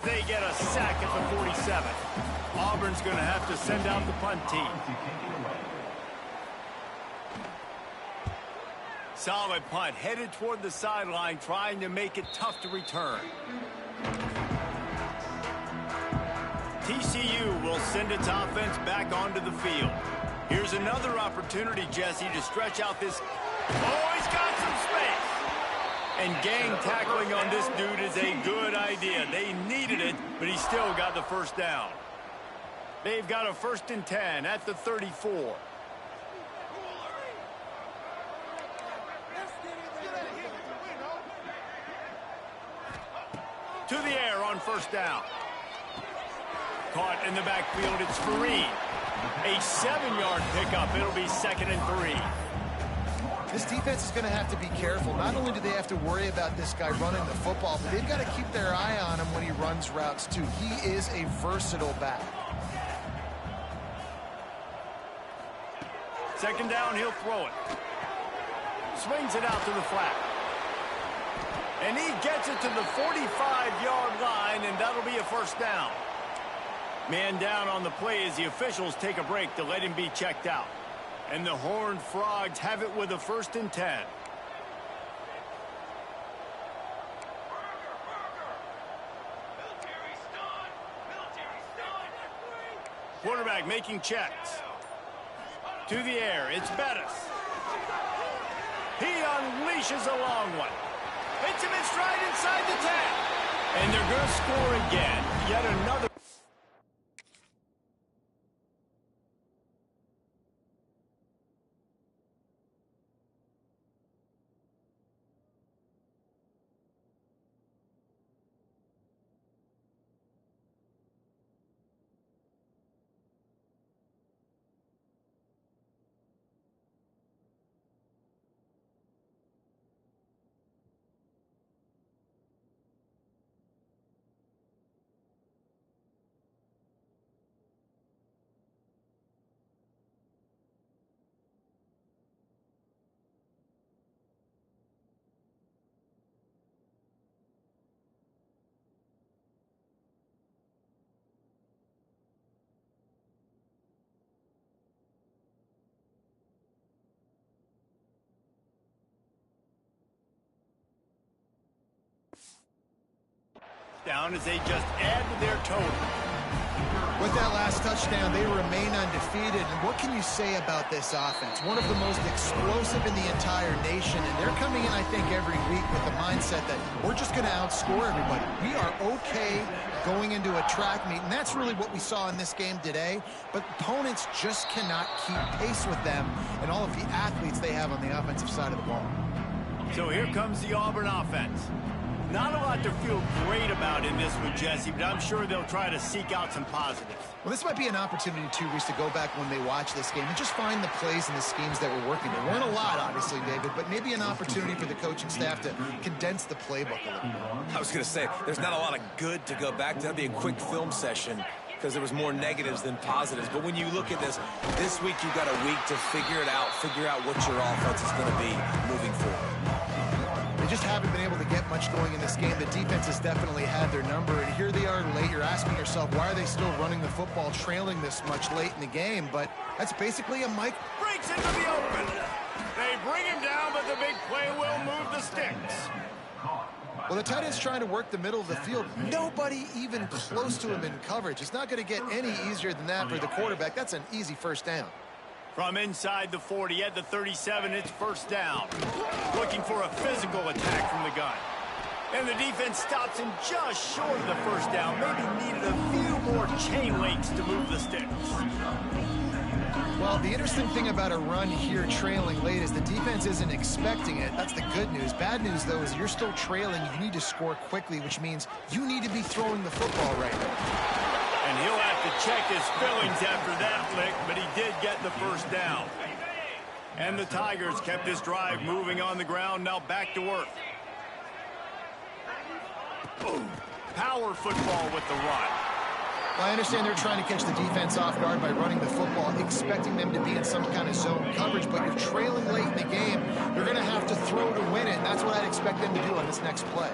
They get a sack at the 47. Auburn's going to have to send out the punt team. Solid punt, headed toward the sideline, trying to make it tough to return. TCU will send its offense back onto the field. Here's another opportunity, Jesse, to stretch out this... Oh, he's got some space! And gang tackling on this dude is a good idea. They needed it, but he still got the first down. They've got a 1st and 10 at the 34. To the air on 1st down. Caught in the backfield, it's Fareed. A 7-yard pickup. It'll be 2nd and 3. This defense is going to have to be careful. Not only do they have to worry about this guy running the football, but they've got to keep their eye on him when he runs routes, too. He is a versatile back. 2nd down, he'll throw it. Swings it out to the flat. And he gets it to the 45-yard line, and that'll be a 1st down. Man down on the play as the officials take a break to let him be checked out. And the Horned Frogs have it with a 1st and 10. Quarterback making checks. To the air, it's Bettis. He unleashes a long one. Hits him in stride inside the 10. And they're going to score again. Yet another. Down as they just add to their total. With that last touchdown, they remain undefeated. And what can you say about this offense? One of the most explosive in the entire nation. And they're coming in, I think, every week with the mindset that we're just going to outscore everybody. We are okay going into a track meet. And that's really what we saw in this game today. But opponents just cannot keep pace with them and all of the athletes they have on the offensive side of the ball. So here comes the Auburn offense. Not a lot to feel great about in this one, Jesse, but I'm sure they'll try to seek out some positives. Well, this might be an opportunity, too, Reese, to go back when they watch this game and just find the plays and the schemes that were working. There weren't a lot, obviously, David, but maybe an opportunity for the coaching staff to condense the playbook a little bit. I was going to say, there's not a lot of good to go back to. That'd be a quick film session because there was more negatives than positives. But when you look at this week you've got a week to figure out what your offense is going to be moving forward. They just haven't been able to get much going in this game. The defense has definitely had their number, and here they are late. You're asking yourself, why are they still running the football, trailing this much late in the game? But that's basically a Mike. Breaks into the open. They bring him down, but the big play will move the sticks. Well, the tight end's trying to work the middle of the field. Nobody even close to him in coverage. It's not going to get any easier than that for the quarterback. That's an easy 1st down. From inside the 40 at the 37, it's 1st down. Looking for a physical attack from the gun. And the defense stops him just short of the 1st down. Maybe needed a few more chain links to move the sticks. Well, the interesting thing about a run here trailing late is the defense isn't expecting it. That's the good news. Bad news, though, is you're still trailing. You need to score quickly, which means you need to be throwing the football right now. And he'll have to check his feelings after that lick, but he did get the first down. And the Tigers kept this drive moving on the ground. Now back to work. Boom. Power football with the run. Well, I understand they're trying to catch the defense off guard by running the football, expecting them to be in some kind of zone coverage, but you're trailing late in the game. You're going to have to throw to win it, and that's what I'd expect them to do on this next play.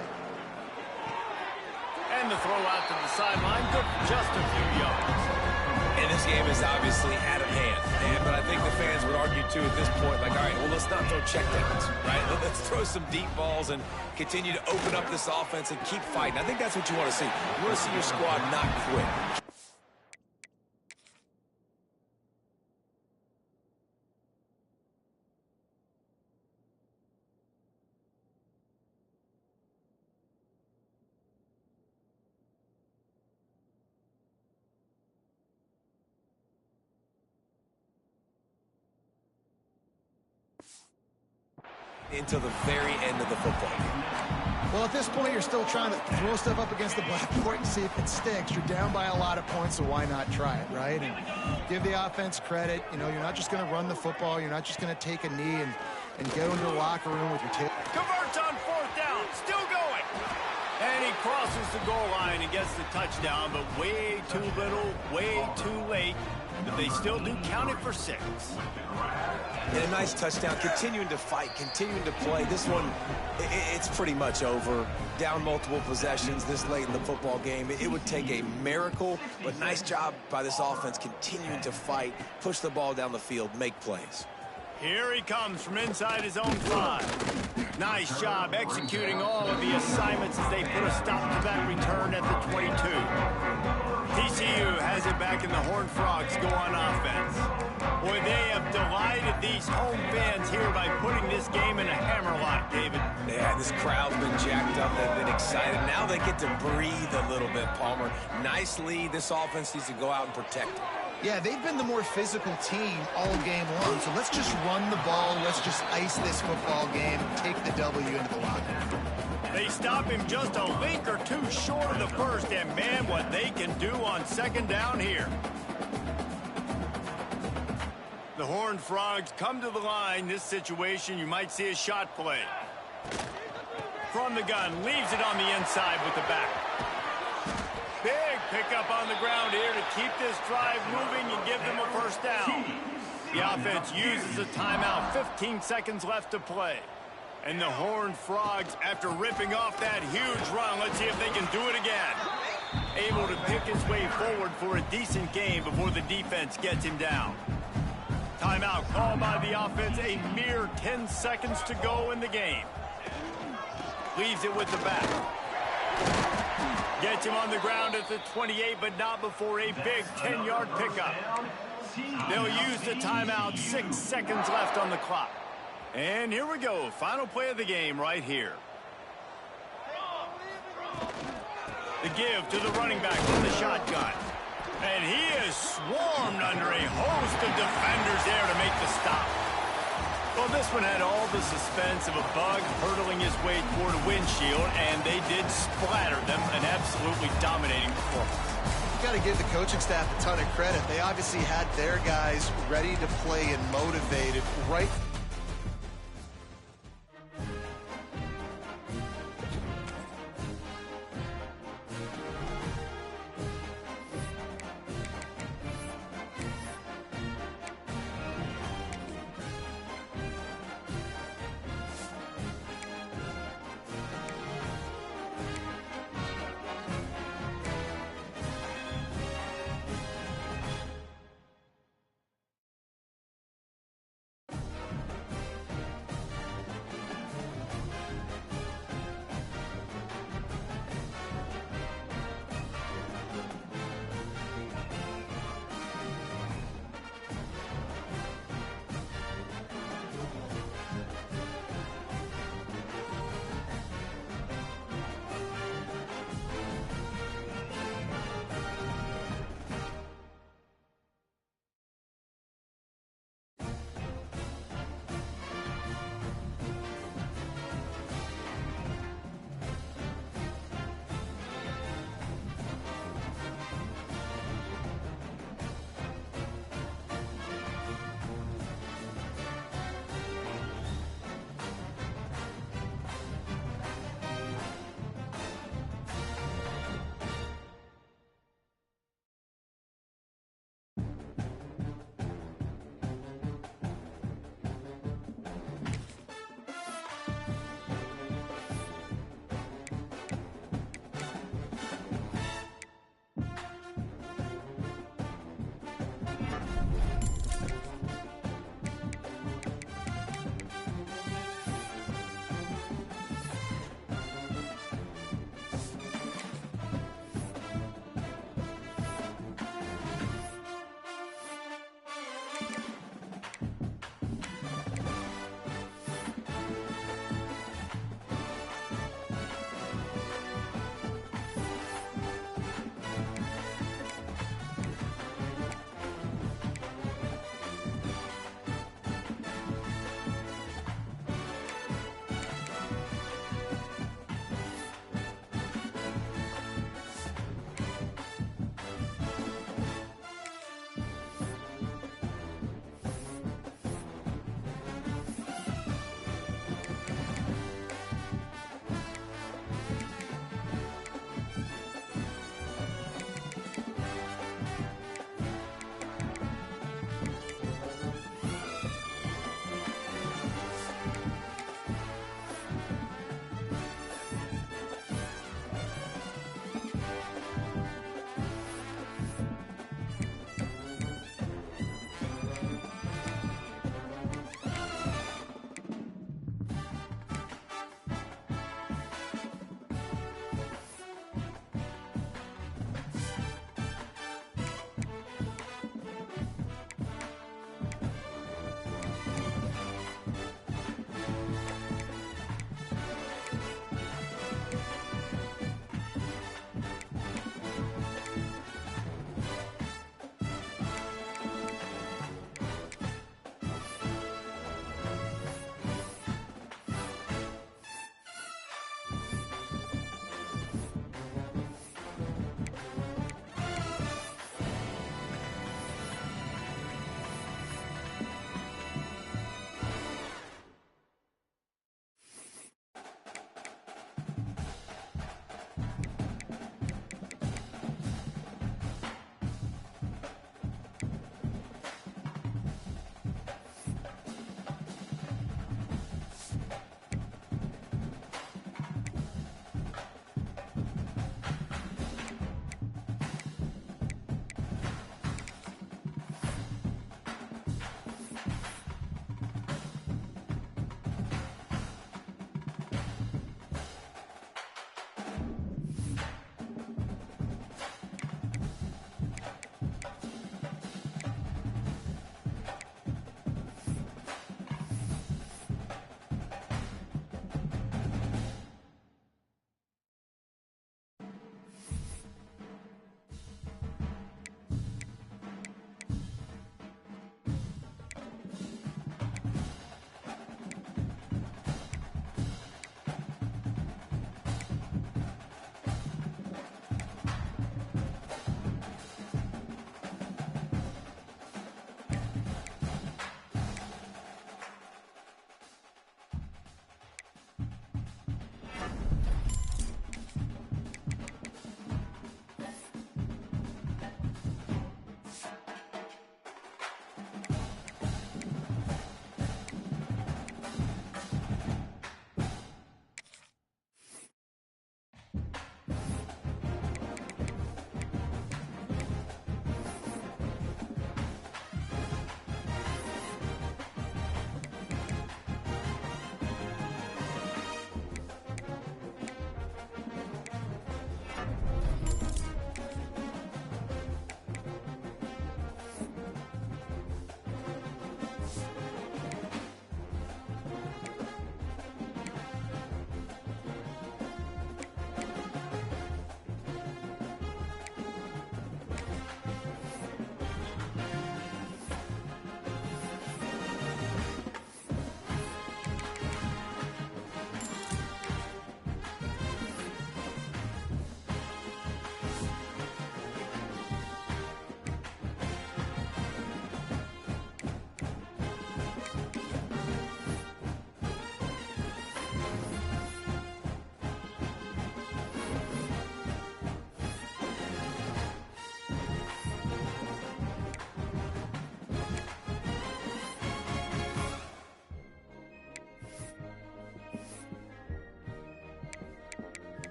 And the throw out to the sideline, good for just a few yards. And this game is obviously out of hand. But I think the fans would argue, too, at this point, like, all right, well, let's not throw checkdowns, right? Let's throw some deep balls and continue to open up this offense and keep fighting. I think that's what you want to see. You want to see your squad not quit. Until the very end of the football game. Well, at this point, you're still trying to throw stuff up against the blackboard and see if it sticks. You're down by a lot of points, so why not try it, right? And give the offense credit. You know, you're not just going to run the football. You're not just going to take a knee and go into the locker room with your tail. Converts on fourth down, still going. And he crosses the goal line and gets the touchdown, but way too little, way too late. But they still do count it for 6. And a nice touchdown, continuing to fight, continuing to play. This one, it's pretty much over. Down multiple possessions this late in the football game. It would take a miracle, but nice job by this offense continuing to fight, push the ball down the field, make plays. Here he comes from inside his own 5. Nice job executing all of the assignments as they put a stop to that return at the 22. TCU has it back and the Horned Frogs go on offense. Boy, they have delighted these home fans here by putting this game in a hammerlock, David. Yeah, this crowd's been jacked up. They've been excited. Now they get to breathe a little bit, Palmer. Nice lead. This offense needs to go out and protect it. Yeah, they've been the more physical team all game long, so let's just run the ball. Let's just ice this football game, take the W into the locker room. They stop him just a link or two short of the first, and man, what they can do on second down here. The Horned Frogs come to the line. This situation, you might see a shot play. From the gun, leaves it on the inside with the back. Big pickup on the ground here to keep this drive moving and give them a first down. The offense uses a timeout. 15 seconds left to play. And the Horned Frogs, after ripping off that huge run, let's see if they can do it again. Able to pick his way forward for a decent game before the defense gets him down. Timeout called by the offense. A mere 10 seconds to go in the game. Leaves it with the back. Gets him on the ground at the 28, but not before a big 10-yard pickup. They'll use the timeout. 6 seconds left on the clock. And here we go. Final play of the game right here. The give to the running back from the shotgun. And he is swarmed under a host of defenders there to make the stop. Well, this one had all the suspense of a bug hurtling his way toward a windshield, and they did splatter them, an absolutely dominating performance. You got to give the coaching staff a ton of credit. They obviously had their guys ready to play and motivated right